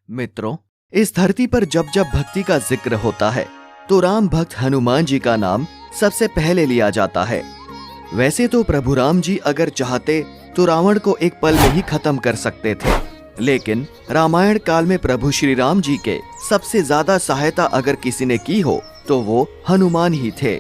मित्रों, इस धरती पर जब जब भक्ति का जिक्र होता है तो राम भक्त हनुमान जी का नाम सबसे पहले लिया जाता है। वैसे तो प्रभु राम जी अगर चाहते तो रावण को एक पल में ही खत्म कर सकते थे, लेकिन रामायण काल में प्रभु श्री राम जी के सबसे ज्यादा सहायता अगर किसी ने की हो तो वो हनुमान ही थे।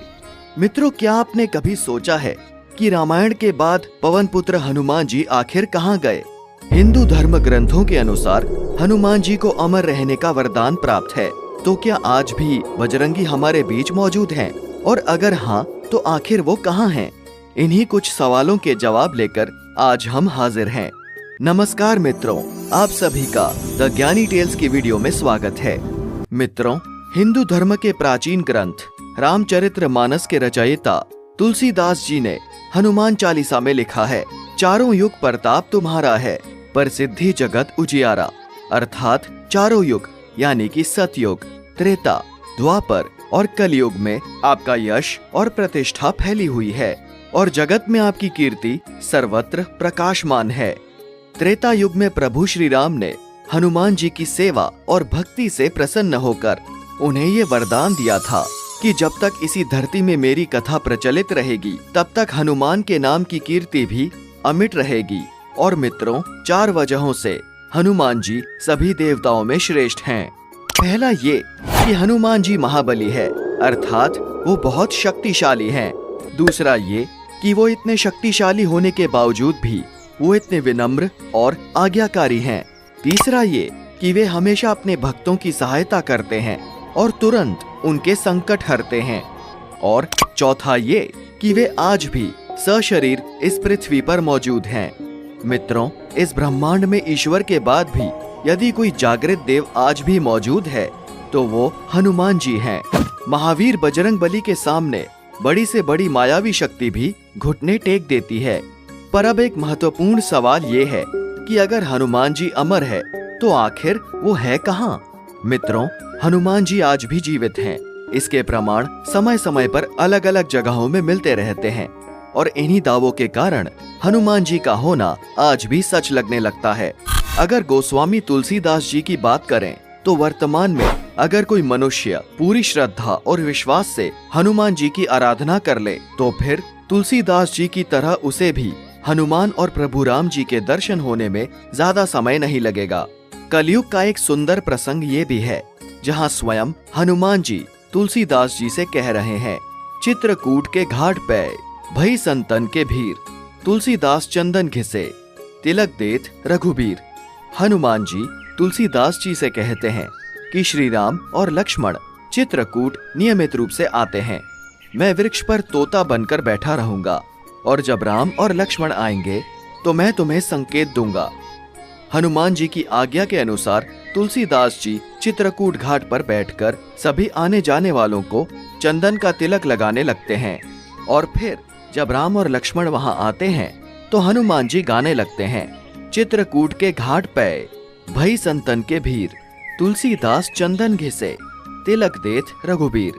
मित्रों, क्या आपने कभी सोचा है कि रामायण के बाद पवन पुत्र हनुमान जी आखिर कहाँ गए? हिंदू धर्म ग्रंथों के अनुसार हनुमान जी को अमर रहने का वरदान प्राप्त है, तो क्या आज भी बजरंगी हमारे बीच मौजूद हैं? और अगर हाँ, तो आखिर वो कहाँ हैं? इन्हीं कुछ सवालों के जवाब लेकर आज हम हाजिर हैं। नमस्कार मित्रों, आप सभी का द ज्ञानी टेल्स की वीडियो में स्वागत है। मित्रों, हिंदू धर्म के प्राचीन ग्रंथ रामचरितमानस के रचयिता तुलसीदास जी ने हनुमान चालीसा में लिखा है, चारों युग प्रताप तुम्हारा है, पर सिद्धि जगत उजियारा। अर्थात चारों युग यानी कि सतयुग, त्रेता, द्वापर और कलयुग में आपका यश और प्रतिष्ठा फैली हुई है और जगत में आपकी कीर्ति सर्वत्र प्रकाशमान है। त्रेता युग में प्रभु श्री राम ने हनुमान जी की सेवा और भक्ति से प्रसन्न होकर उन्हें ये वरदान दिया था कि जब तक इसी धरती में मेरी कथा प्रचलित रहेगी तब तक हनुमान के नाम की कीर्ति भी अमिट रहेगी। और मित्रों, 4 वजहों से हनुमान जी सभी देवताओं में श्रेष्ठ हैं। पहला ये कि हनुमान जी महाबली है, अर्थात वो बहुत शक्तिशाली हैं। दूसरा ये कि वो इतने शक्तिशाली होने के बावजूद भी वो इतने विनम्र और आज्ञाकारी हैं। तीसरा ये कि वे हमेशा अपने भक्तों की सहायता करते हैं और तुरंत उनके संकट हरते हैं। और चौथा ये कि वे आज भी सशरीर इस पृथ्वी पर मौजूद हैं। मित्रों, इस ब्रह्मांड में ईश्वर के बाद भी यदि कोई जागृत देव आज भी मौजूद है तो वो हनुमान जी हैं। महावीर बजरंगबली के सामने बड़ी से बड़ी मायावी शक्ति भी घुटने टेक देती है। पर अब एक महत्वपूर्ण सवाल ये है कि अगर हनुमान जी अमर है तो आखिर वो है कहाँ? मित्रों, हनुमान जी आज भी जीवित हैं। इसके प्रमाण समय समय पर अलग अलग जगहों में मिलते रहते हैं और इन्हीं दावों के कारण हनुमान जी का होना आज भी सच लगने लगता है। अगर गोस्वामी तुलसीदास जी की बात करें तो वर्तमान में अगर कोई मनुष्य पूरी श्रद्धा और विश्वास से हनुमान जी की आराधना कर ले तो फिर तुलसीदास जी की तरह उसे भी हनुमान और प्रभु राम जी के दर्शन होने में ज्यादा समय नहीं लगेगा। कलयुग का एक सुंदर प्रसंग ये भी है जहाँ स्वयं हनुमान जी तुलसीदास जी से कह रहे हैं, चित्रकूट के घाट पे भई संतन के भीर, तुलसीदास चंदन घिसे, तिलक देत रघुबीर। हनुमान जी तुलसीदास जी से कहते हैं कि श्री राम और लक्ष्मण चित्रकूट नियमित रूप से आते हैं। मैं वृक्ष पर तोता बनकर बैठा रहूंगा और जब राम और लक्ष्मण आएंगे तो मैं तुम्हें संकेत दूंगा। हनुमान जी की आज्ञा के अनुसार तुलसीदास जी चित्रकूट घाट पर बैठकर सभी आने जाने वालों को चंदन का तिलक लगाने लगते हैं और फिर जब राम और लक्ष्मण वहां आते हैं तो हनुमान जी गाने लगते हैं, चित्रकूट के घाट पे भई संतन के भीर, तुलसीदास चंदन घिसे, तिलक देत रघुबीर।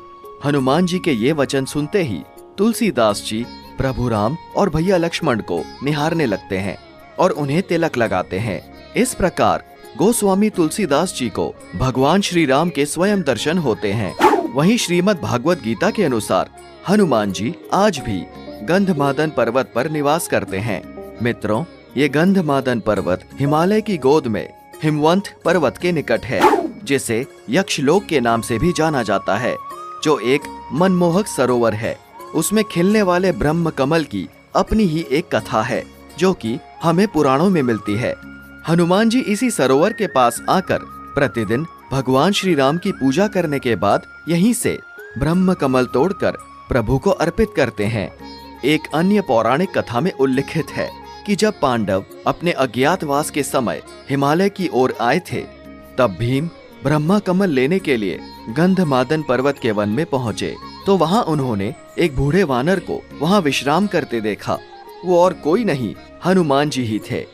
हनुमान जी के ये वचन सुनते ही तुलसीदास जी प्रभु राम और भैया लक्ष्मण को निहारने लगते हैं और उन्हें तिलक लगाते हैं। इस प्रकार गोस्वामी तुलसीदास जी को भगवान श्री राम के स्वयं दर्शन होते हैं। वहीं श्रीमद् भागवत गीता के अनुसार हनुमान जी आज भी गंधमादन पर्वत पर निवास करते हैं। मित्रों, ये गंधमादन पर्वत हिमालय की गोद में हिमवंत पर्वत के निकट है, जिसे यक्षलोक के नाम से भी जाना जाता है, जो एक मनमोहक सरोवर है। उसमें खिलने वाले ब्रह्म कमल की अपनी ही एक कथा है जो कि हमें पुराणों में मिलती है। हनुमान जी इसी सरोवर के पास आकर प्रतिदिन भगवान श्री राम की पूजा करने के बाद यहीं से ब्रह्म कमल तोड़कर प्रभु को अर्पित करते हैं। एक अन्य पौराणिक कथा में उल्लिखित है कि जब पांडव अपने अज्ञातवास के समय हिमालय की ओर आए थे तब भीम ब्रह्मा कमल लेने के लिए गंधमादन पर्वत के वन में पहुँचे तो वहाँ उन्होंने एक बूढ़े वानर को वहाँ विश्राम करते देखा। वो और कोई नहीं, हनुमान जी ही थे।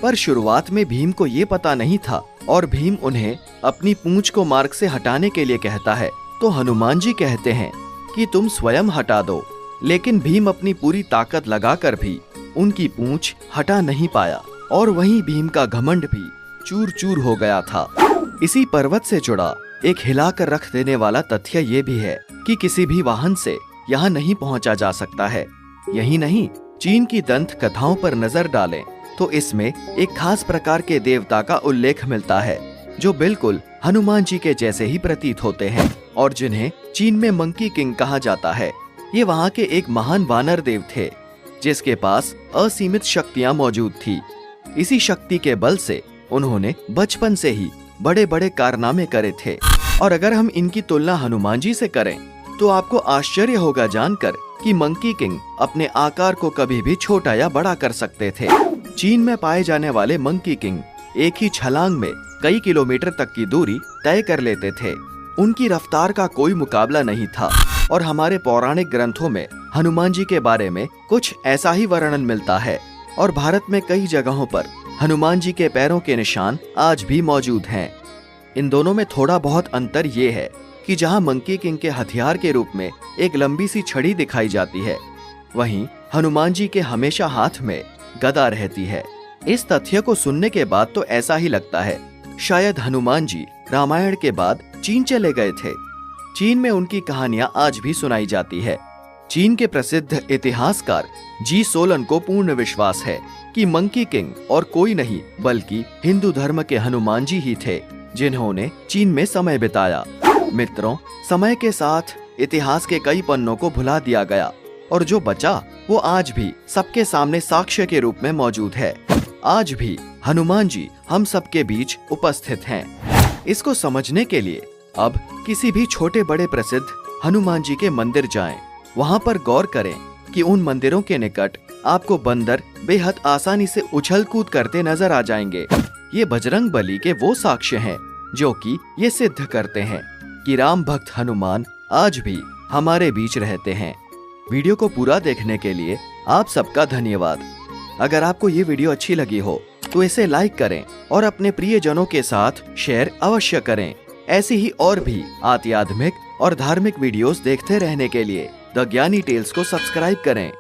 पर शुरुआत में भीम को ये पता नहीं था और भीम उन्हें अपनी पूंछ को मार्ग से हटाने के लिए कहता है तो हनुमान जी कहते हैं कि तुम स्वयं हटा दो, लेकिन भीम अपनी पूरी ताकत लगाकर भी उनकी पूंछ हटा नहीं पाया और वहीं भीम का घमंड भी चूर चूर हो गया था। इसी पर्वत से जुड़ा एक हिलाकर रख देने वाला तथ्य ये भी है कि किसी भी वाहन से यहाँ नहीं पहुँचा जा सकता है। यही नहीं, चीन की दंत कथाओं पर नजर डालें तो इसमें एक खास प्रकार के देवता का उल्लेख मिलता है जो बिल्कुल हनुमान जी के जैसे ही प्रतीत होते हैं और जिन्हें चीन में मंकी किंग कहा जाता है। ये वहाँ के एक महान वानर देव थे जिसके पास असीमित शक्तियाँ मौजूद थी। इसी शक्ति के बल से उन्होंने बचपन से ही बड़े बड़े कारनामे करे थे। और अगर हम इनकी तुलना हनुमान जी से करें तो आपको आश्चर्य होगा जानकर कि मंकी किंग अपने आकार को कभी भी छोटा या बड़ा कर सकते थे। चीन में पाए जाने वाले मंकी किंग एक ही छलांग में कई किलोमीटर तक की दूरी तय कर लेते थे। उनकी रफ्तार का कोई मुकाबला नहीं था और हमारे पौराणिक ग्रंथों में हनुमान जी के बारे में कुछ ऐसा ही वर्णन मिलता है। और भारत में कई जगहों पर हनुमान जी के पैरों के निशान आज भी मौजूद हैं। इन दोनों में थोड़ा बहुत अंतर ये है कि जहां मंकी किंग के हथियार के रूप में एक लंबी सी छड़ी दिखाई जाती है, वहीं हनुमान जी के हमेशा हाथ में गदा रहती है। इस तथ्य को सुनने के बाद तो ऐसा ही लगता है शायद हनुमान जी रामायण के बाद चीन चले गए थे। चीन में उनकी कहानियां आज भी सुनाई जाती है। चीन के प्रसिद्ध इतिहासकार जी सोलन को पूर्ण विश्वास है कि मंकी किंग और कोई नहीं बल्कि हिंदू धर्म के हनुमान जी ही थे जिन्होंने चीन में समय बिताया। मित्रों, समय के साथ इतिहास के कई पन्नों को भुला दिया गया और जो बचा वो आज भी सबके सामने साक्ष्य के रूप में मौजूद है। आज भी हनुमान जी हम सबके बीच उपस्थित हैं। इसको समझने के लिए अब किसी भी छोटे बड़े प्रसिद्ध हनुमान जी के मंदिर जाएं। वहाँ पर गौर करें कि उन मंदिरों के निकट आपको बंदर बेहद आसानी से उछल कूद करते नजर आ जाएंगे। ये बजरंग बली के वो साक्ष्य हैं जो कि ये सिद्ध करते हैं कि राम भक्त हनुमान आज भी हमारे बीच रहते हैं। वीडियो को पूरा देखने के लिए आप सबका धन्यवाद। अगर आपको ये वीडियो अच्छी लगी हो तो इसे लाइक करें और अपने प्रियजनों के साथ शेयर अवश्य करें। ऐसी ही और भी आध्यात्मिक और धार्मिक वीडियोस देखते रहने के लिए द ज्ञानी टेल्स को सब्सक्राइब करें।